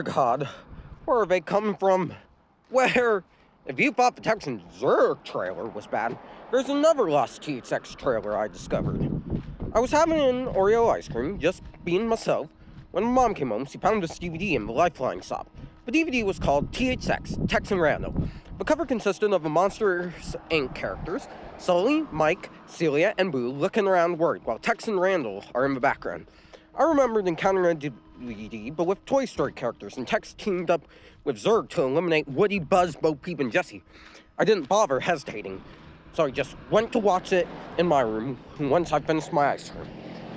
God, where are they coming from? Where? If you thought the Texan Zerg trailer was bad, there's another lost THX trailer I discovered. I was having an Oreo ice cream, just being myself, when my mom came home. She found this DVD in the Lifeline shop. The DVD was called THX, Texan Randall. The cover consisted of the Monsters Inc. characters, Sully, Mike, Celia, and Boo looking around worried, while Tex and Randall are in the background. I remembered encountering a DVD, but with Toy Story characters, and Tex teamed up with Zerg to eliminate Woody, Buzz, Bo Peep, and Jessie. I didn't bother hesitating, so I just went to watch it in my room once I finished my ice cream.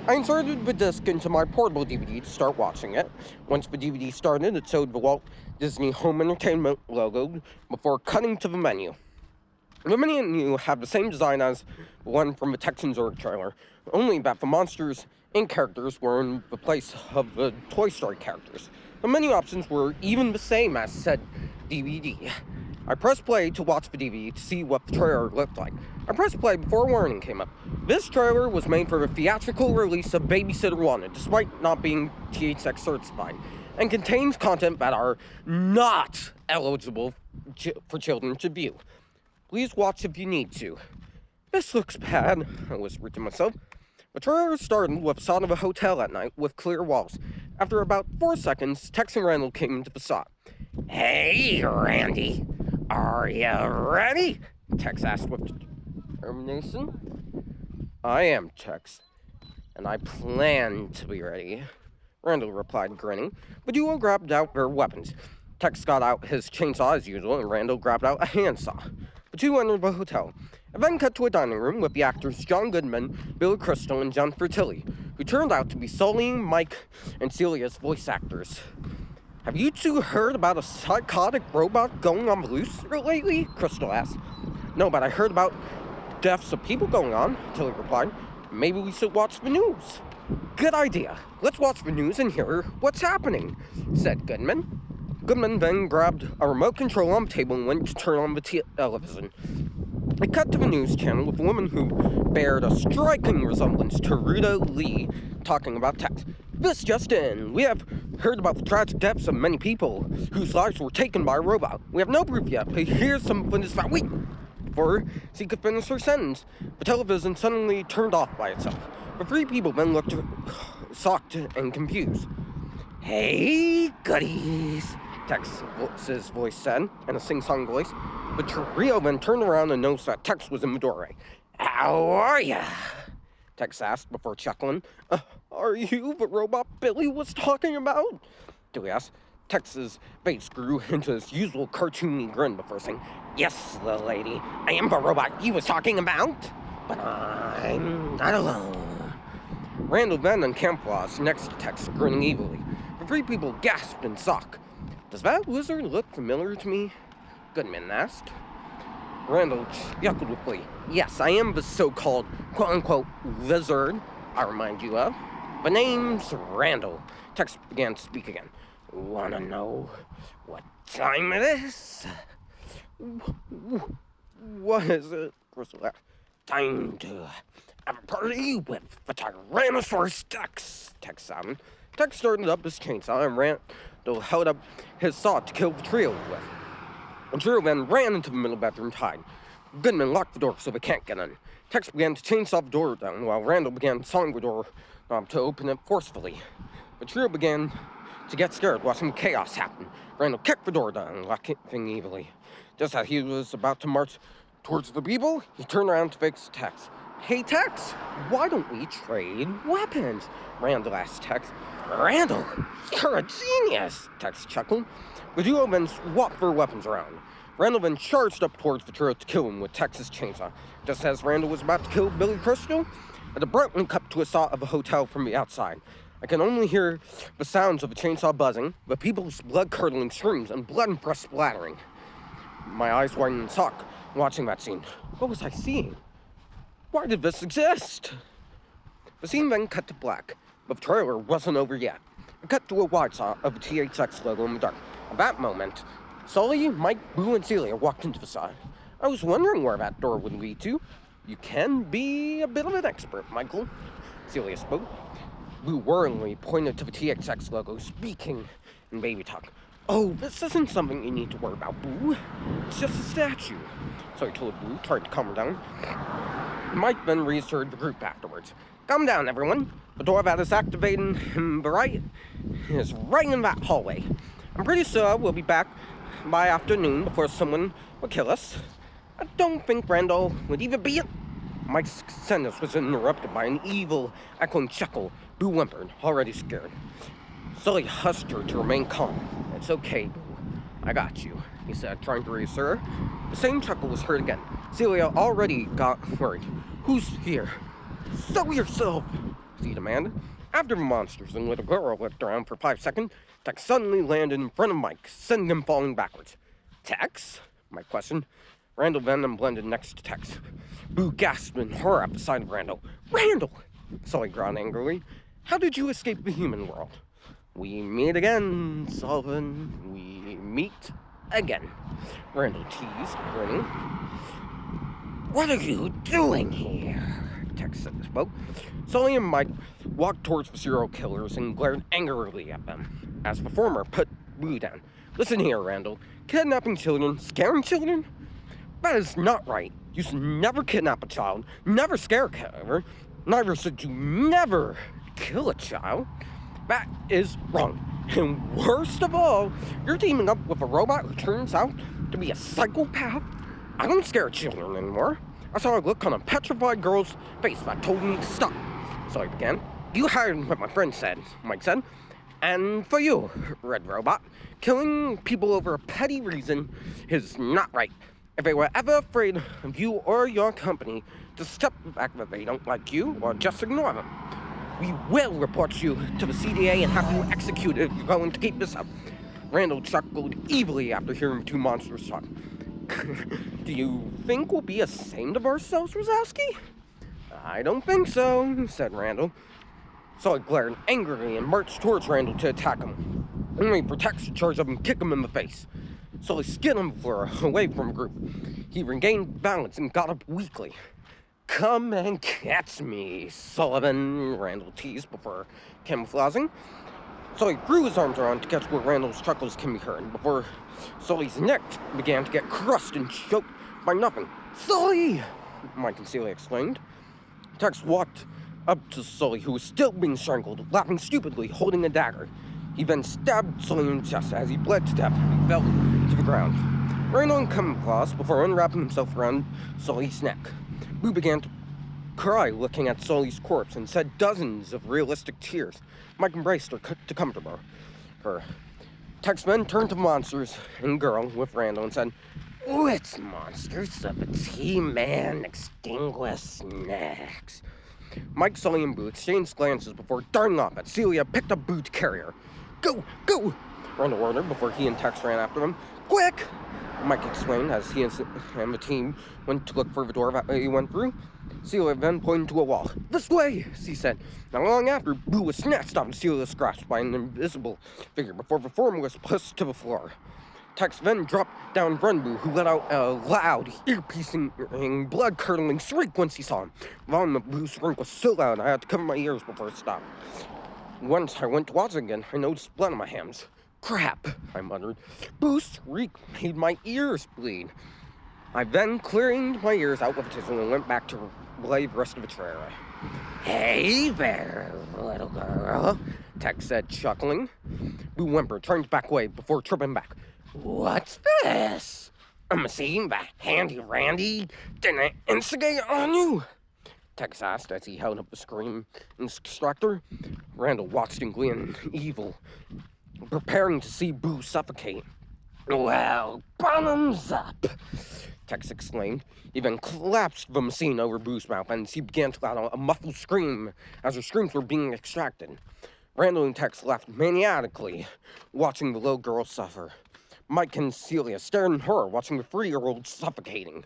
I inserted the disc into my portable DVD to start watching it. Once the DVD started, it showed the Walt Disney Home Entertainment logo before cutting to the menu. The menu had the same design as the one from the Texan Zerg trailer, only that the Monsters Inc. characters were in the place of the Toy Story characters. The menu options were even the same as said DVD. I pressed play to watch the DVD to see what the trailer looked like. I pressed play before a warning came up. This trailer was made for the theatrical release of Babysitter Wanted, despite not being THX certified, and contains content that are not eligible for children to view. Please watch if you need to. This looks bad, I whispered to myself. The trailer started with a shot of a hotel at night with clear walls. After about 4 seconds, Tex and Randall came into the shot. "Hey, Randy, are you ready?" Tex asked with determination. "I am, Tex, and I plan to be ready," Randall replied, grinning. The duo grabbed out their weapons. Tex got out his chainsaw as usual, and Randall grabbed out a handsaw. The two entered the hotel. It then cut to a dining room with the actors John Goodman, Billy Crystal, and John Fertilli, who turned out to be Sully, Mike, and Celia's voice actors. "Have you two heard about a psychotic robot going on the loose lately?" Crystal asked. "No, but I heard about deaths of people going on," Tilly replied. "Maybe we should watch the news." "Good idea. Let's watch the news and hear what's happening," said Goodman. Goodman then grabbed a remote control on the table and went to turn on the television. It cut to the news channel with a woman who bared a striking resemblance to Rita Lee talking about Tex. "This just in. We have heard about the tragic deaths of many people whose lives were taken by a robot. We have no proof yet, but here's some footage that we..." Before she could finish her sentence, the television suddenly turned off by itself. The three people then looked shocked and confused. "Hey, goodies," Tex's voice said, in a sing-song voice. The trio then turned around and noticed that Tex was in the doorway. "How are ya?" Tex asked before chuckling. Are you the robot Billy was talking about?" Billy asked. Tex's face grew into his usual cartoony grin before saying, "Yes, little lady, I am the robot he was talking about, but I'm not alone." Randall then encamped next to Tex, grinning evilly. The three people gasped in shock. "Does that lizard look familiar to me?" Goodman asked. Randall chuckled with glee. "Yes, I am the so-called quote-unquote lizard I remind you of. The name's Randall." Tex began to speak again. "Wanna know what time it is?" "What is it?" Crystal asked. "Time to have a party with the Tyrannosaurus Tex," Tex shouted. Tex started up his chainsaw and Randall held up his saw to kill the trio with. The trio then ran into the middle bedroom to hide. Goodman locked the door so they can't get in. Tex began to chainsaw the door down while Randall began sawing the door knob to open it forcefully. The trio began to get scared, watching chaos happen. Randall kicked the door down, laughing evilly. Just as he was about to march towards the people, he turned around to face Tex. "Hey, Tex, why don't we trade weapons?" Randall asked Tex. "Randall, you're a genius," Tex chuckled. The duo then swapped their weapons around. Randall then charged up towards the trio to kill him with Tex's chainsaw. Just as Randall was about to kill Billy Crystal, it abruptly cut to a shot of a hotel from the outside. I can only hear the sounds of the chainsaw buzzing, the people's blood-curdling screams, and blood and breath splattering. My eyes widened in shock watching that scene. What was I seeing? Why did this exist? The scene then cut to black, but the trailer wasn't over yet. It cut to a wide shot of the THX logo in the dark. At that moment, Sully, Mike, Boo, and Celia walked into the shot. I was wondering where that door would lead to. "You can be a bit of an expert, Michael," Celia spoke. Boo worryingly pointed to the THX logo, speaking and baby talk. Oh, this isn't something you need to worry about, Boo. It's just a statue. So I told Boo, tried to calm her down. Mike then reassured the group afterwards. Calm down, everyone. The door that is activating right is right in that hallway. I'm pretty sure we'll be back by afternoon before someone will kill us. I don't think Randall would even be it. Mike's sentence was interrupted by an evil, echoing chuckle. Boo whimpered, already scared. Sully hushed her to remain calm. It's okay, Boo. I got you, he said, trying to reassure her. The same chuckle was heard again. Celia already got worried. Who's here? Show yourself, she demanded. After the monsters and little girl looked around for 5 seconds, Tex suddenly landed in front of Mike, sending him falling backwards. Tex? Mike questioned. Randall then blended next to Tex. Boo gasped in horror at the sight of Randall. Randall! Sully growled angrily. How did you escape the human world? We meet again, Sullivan. We meet again. Randall teased, grinning. What are you doing here? Tex spoke. Sully and Mike walked towards the serial killers and glared angrily at them. As the former put Boo down. Listen here, Randall. Kidnapping children, scaring children? That is not right. You should never kidnap a child, never scare a killer. Neither should you never kill a child. That is wrong. And worst of all, you're teaming up with a robot who turns out to be a psychopath. I don't scare children anymore. I saw a look on a petrified girl's face that told me to stop. So I began. You heard what my friend said, Mike said. And for you, Red Robot, killing people over a petty reason is not right. If they were ever afraid of you or your company, just step back that they don't like you or just ignore them. We will report you to the CDA and have you executed if you're going to keep this up. Randall chuckled evilly after hearing two monsters talk. Do you think we'll be ashamed of ourselves, Wazowski? I don't think so, said Randall. So I glared angrily and marched towards Randall to attack him. Only for Tex to charge up and kick him in the face. So I skinned him away from the group. He regained balance and got up weakly. Come and catch me, Sullivan, Randall teased before camouflaging. Sully threw his arms around to catch where Randall's chuckles can be heard before Sully's neck began to get crushed and choked by nothing. Sully! Mike and Celia exclaimed. Tex walked up to Sully, who was still being strangled, laughing stupidly, holding a dagger. He then stabbed Sully in the chest as he bled to death and fell to the ground. Randall camouflaged before unwrapping himself around Sully's neck. Boo began to cry looking at Sully's corpse and shed dozens of realistic tears. Mike embraced her to comfort her. Tex then turned to monsters and girl with Randall and said, "Which monsters of a T-Man extinguish next?" Mike, Sully, and Boo exchanged glances before darting off as Celia picked up Boo to carry her. Go! Go! Randall ordered before he and Tex ran after him. Quick! Mike explained as he and the team went to look for the door that he went through. Celia then pointed to a wall. This way, she said. Not long after, Boo was snatched out of Celia's grasp by an invisible figure before the former was pushed to the floor. Tex then dropped down Boo, who let out a loud, ear-piercing, blood-curdling shriek once he saw him. The volume of Boo's shriek was so loud I had to cover my ears before it stopped. Once I went to watch it again, I noticed blood on my hands. Crap, I muttered. Boo's shriek made my ears bleed. I then cleared my ears out with a tissue and went back to relay the rest of the trailer. Hey there, little girl, Tex said, chuckling. Boo whimpered, turned back away before tripping back. What's this? A machine that Handy Randy didn't instigate on you? Tex asked as he held up the screen extractor. Randall watched in glee and evil, preparing to see Boo suffocate. Well, bottoms up, Tex exclaimed. He then collapsed the machine over Boo's mouth and she began to let out a muffled scream as her screams were being extracted. Randall and Tex laughed maniacally, watching the little girl suffer. Mike and Celia stared in horror, watching the 3-year-old suffocating.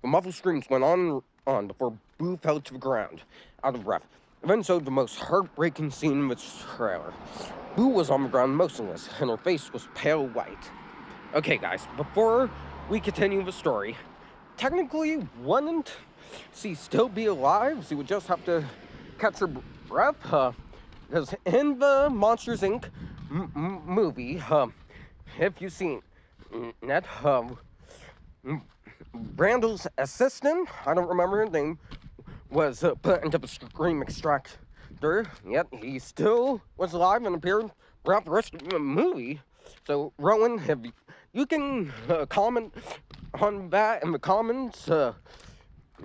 The muffled screams went on before Boo fell to the ground, out of breath. It then showed the most heartbreaking scene in the trailer. Boo was on the ground motionless, and her face was pale white. Okay, guys, before we continue the story, technically, wouldn't she still be alive? She would just have to catch her breath, because in the Monsters, Inc. movie, if you've seen that, Randall's assistant, I don't remember his name, was put into the scream extractor, yet he still was alive and appeared throughout the rest of the movie. So, Rowan, if you can comment on that in the comments,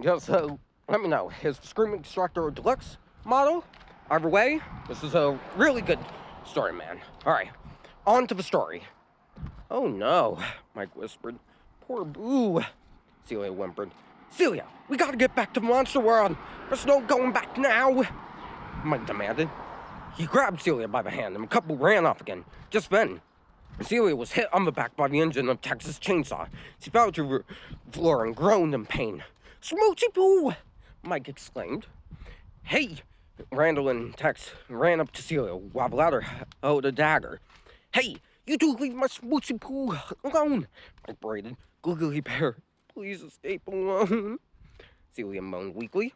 just let me know. His scream extractor deluxe model, either way, this is a really good story, man. Alright, on to the story. Oh no, Mike whispered. Poor Boo. Celia whimpered. Celia, we gotta get back to the monster world. There's no going back now, Mike demanded. He grabbed Celia by the hand and the couple ran off again. Just then, Celia was hit on the back by the engine of Tex's chainsaw. She fell to the floor and groaned in pain. Smoochy Poo! Mike exclaimed. Hey! Randall and Tex ran up to Celia while the latter held a dagger. Hey! You two leave my Smoochy Poo alone! Mike berated. Googly Bear, please escape alone. Celia moaned weakly.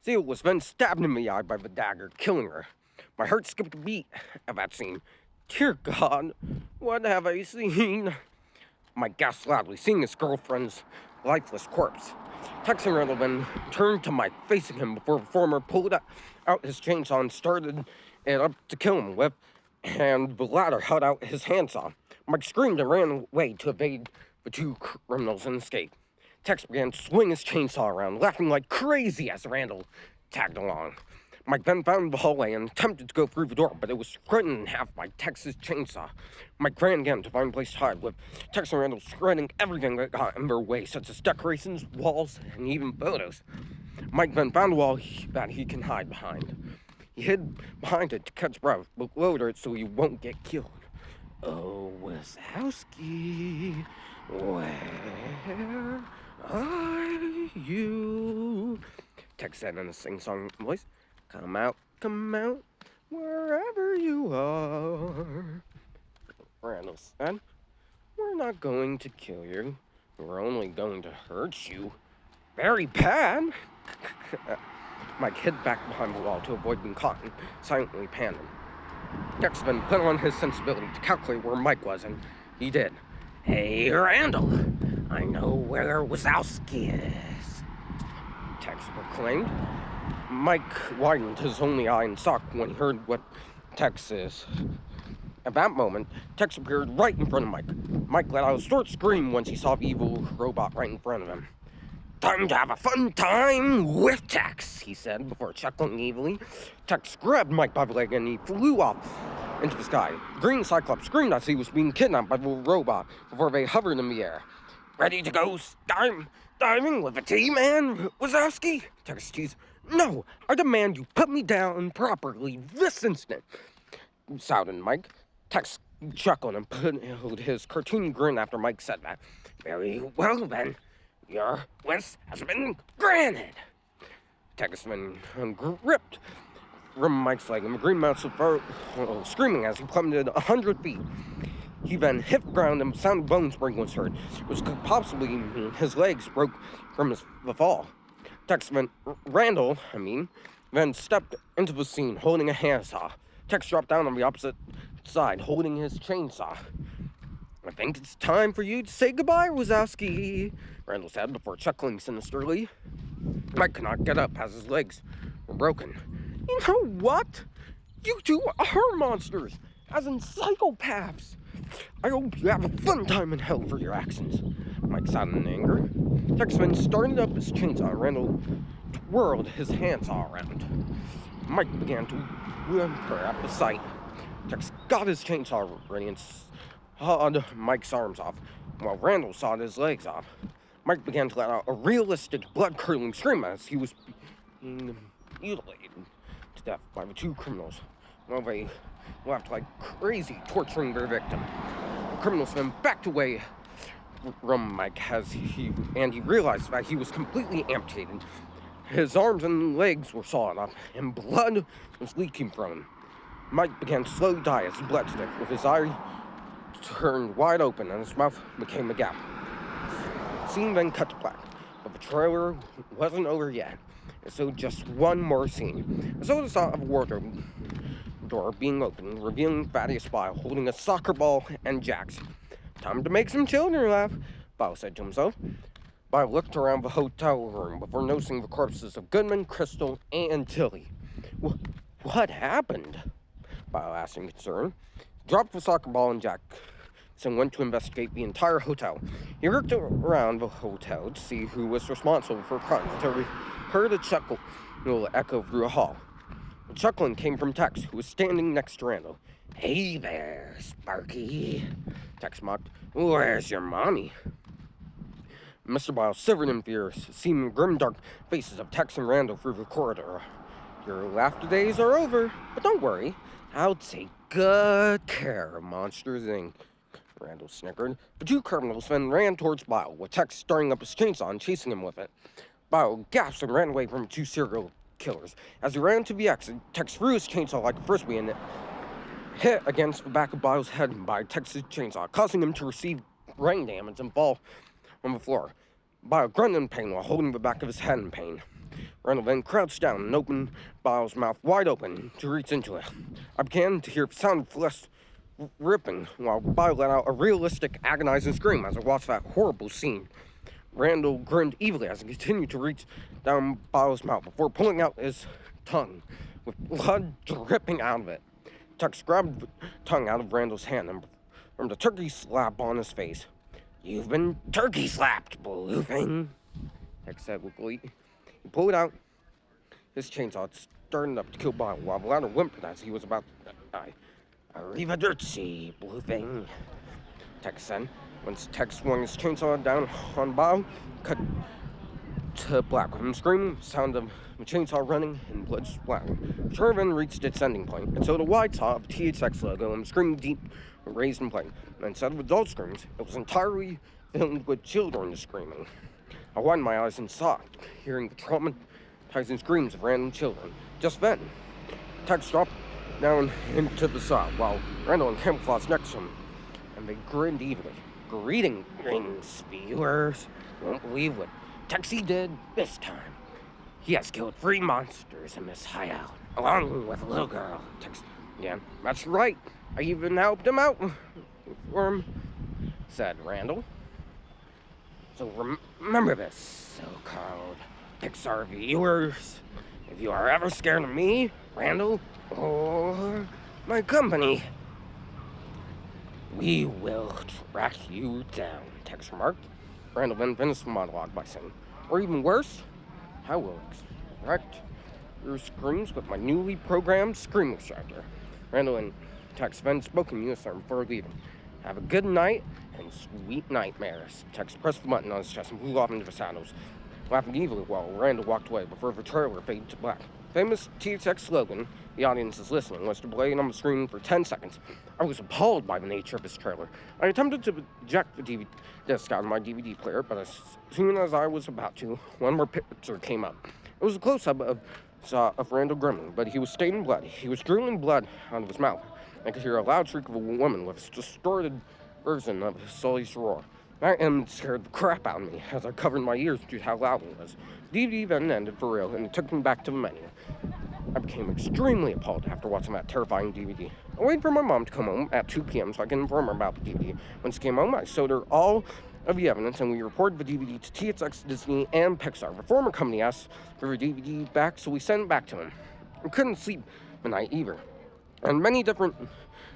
Celia was then stabbed in the eye by the dagger, killing her. My heart skipped a beat at that scene. Dear God, what have I seen? Mike gasped loudly, seeing his girlfriend's lifeless corpse. Tex and Randall then turned to Mike, facing him before the former pulled out his chainsaw and started it up to kill him with, and the latter held out his handsaw. Mike screamed and ran away to evade the two criminals and escape. Tex began to swing his chainsaw around, laughing like crazy as Randall tagged along. Mike then found the hallway and attempted to go through the door, but it was split in half by Tex's chainsaw. Mike ran again to find a place to hide, with Tex and Randall shredding everything that got in their way, such as decorations, walls, and even photos. Mike then found a wall that he can hide behind. He hid behind it to catch breath, but lowered it so he won't get killed. Oh, Wazowski, where are you? Tex said in a sing-song voice. Come out, wherever you are. Randall said, we're not going to kill you. We're only going to hurt you. Very bad. Mike hid back behind the wall to avoid being caught and silently panted. Tex then put on his sensibility to calculate where Mike was, and he did. Hey, Randall, I know where Wazowski is, Tex proclaimed. Mike widened his only eye in shock when he heard what Tex is. At that moment, Tex appeared right in front of Mike. Mike let out a short scream once he saw the evil robot right in front of him. Time to have a fun time with Tex, he said, before chuckling evilly. Tex grabbed Mike by the leg and he flew off into the sky. Green Cyclops screamed as he was being kidnapped by the robot before they hovered in the air. Ready to go diving with a T-Man, Wazowski? Tex teased. No, I demand you put me down properly this instant, shouted Mike. Tex chuckled and put his cartoony grin after Mike said that. Very well then, your wish has been granted. Tex then gripped from Mike's leg and the green mouse was screaming as he plummeted 100 feet. He then hit the ground and the sound of bone spring was heard, which could possibly mean his legs broke from the fall. Tex Randall then stepped into the scene holding a handsaw. Tex dropped down on the opposite side, holding his chainsaw. I think it's time for you to say goodbye, Wazowski, Randall said before chuckling sinisterly. Mike could not get up as his legs were broken. You know what? You two are monsters, as in psychopaths. I hope you have a fun time in hell for your actions, Mike said in anger. Tex then started up his chainsaw. Randall twirled his handsaw around. Mike began to whimper at the sight. Tex got his chainsaw ready and sawed Mike's arms off, while Randall sawed his legs off. Mike began to let out a realistic, blood-curdling scream as he was being mutilated to death by the two criminals, while they laughed like crazy, torturing their victim. The criminals then backed away from Mike as he realized that he was completely amputated. His arms and legs were sawed off, and blood was leaking from him. Mike began to slowly die as he bled to death, with his eye turned wide open and his mouth became a gap. The scene then cut to black, but the trailer wasn't over yet. And so just one more scene. I saw the sound of a wardrobe door being opened, revealing Thaddeus Bile holding a soccer ball and jacks. Time to make some children laugh, Bile said to himself. Bile looked around the hotel room before noticing the corpses of Goodman, Crystal, and Tilly. What happened? Bile asked in concern. He dropped the soccer ball and jacks and went to investigate the entire hotel. He looked around the hotel to see who was responsible for crimes until he heard a chuckle echo through the hall. The chuckling came from Tex, who was standing next to Randall. Hey there, Sparky, Tex mocked. Where's your mommy? Mr. Bile shivered in fear, seeing the grim, dark faces of Tex and Randall through the corridor. Your laughter days are over, but don't worry. I'll take good care of Monsters, Inc. Randall snickered. The two criminals then ran towards Bile, with Tex starting up his chainsaw and chasing him with it. Bile gasped and ran away from two serial killers. As he ran to the exit, Tex threw his chainsaw like a frisbee and it hit against the back of Bile's head by Tex's chainsaw, causing him to receive brain damage and fall on the floor. Bile grunted in pain while holding the back of his head in pain. Randall then crouched down and opened Bile's mouth wide open to reach into it. I began to hear the sound of flesh ripping while Bile let out a realistic, agonizing scream as I watched that horrible scene. Randall grinned evilly as he continued to reach down Bile's mouth before pulling out his tongue, with blood dripping out of it. Tex grabbed the tongue out of Randall's hand and performed a turkey slap on his face. You've been turkey slapped, blue thing, Tex said with glee. He pulled out his chainsaw, starting up to kill Bile, while the latter whimpered as he was about to die. Arrivederci, blue thing, Tex said. Once Tex swung his chainsaw down on Bile, cut to black with him screaming, sound of the chainsaw running, and blood splattering. The trailer then reached its ending point, and so the wide saw of the THX logo and screaming deep raised in play. And instead of adult screams, it was entirely filled with children screaming. I widened my eyes and saw, hearing the traumatizing screams of random children. Just then, Tex dropped down into the saw, while Randall and Camouflage next to him, and they grinned evilly. Greetings, viewers. You won't believe what Texie did this time. He has killed 3 monsters in this hideout, along with a little girl. Tex, yeah, that's right. I even helped him out for him, said Randall. So remember this, so-called Pixar viewers. If you are ever scared of me, Randall, or my company, we will track you down, Tex remarked. Randall then finished the monologue by saying, or even worse, I will extract your screams with my newly programmed scream extractor. Randall and Tex then spoke in unison before leaving. Have a good night and sweet nightmares. Tex pressed the button on his chest and flew off into the shadows, laughing evilly while Randall walked away before the trailer faded to black. Famous THX slogan, the audience is listening, was displayed on the screen for 10 seconds. I was appalled by the nature of this trailer. I attempted to eject the DVD disc out of my DVD player, but as soon as I was about to, one more picture came up. It was a close-up of Randall grinning, but he was stained in blood. He was drooling blood out of his mouth. I could hear a loud shriek of a woman with a distorted version of Sully's roar. That image scared the crap out of me as I covered my ears due to how loud it was. The DVD then ended for real, and it took me back to the menu. I became extremely appalled after watching that terrifying DVD. I waited for my mom to come home at 2 p.m. so I could inform her about the DVD. When she came home, I showed her all of the evidence, and we reported the DVD to THX, Disney, and Pixar. The former company asked for the DVD back, so we sent it back to them. I couldn't sleep the night either. And many different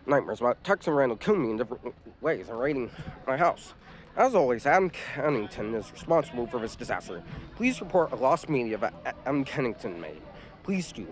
nightmares about Tex and Randall killing me in different ways and raiding my house. As always, Adam Kennington is responsible for this disaster. Please report a lost media that Adam Kennington made. Please do.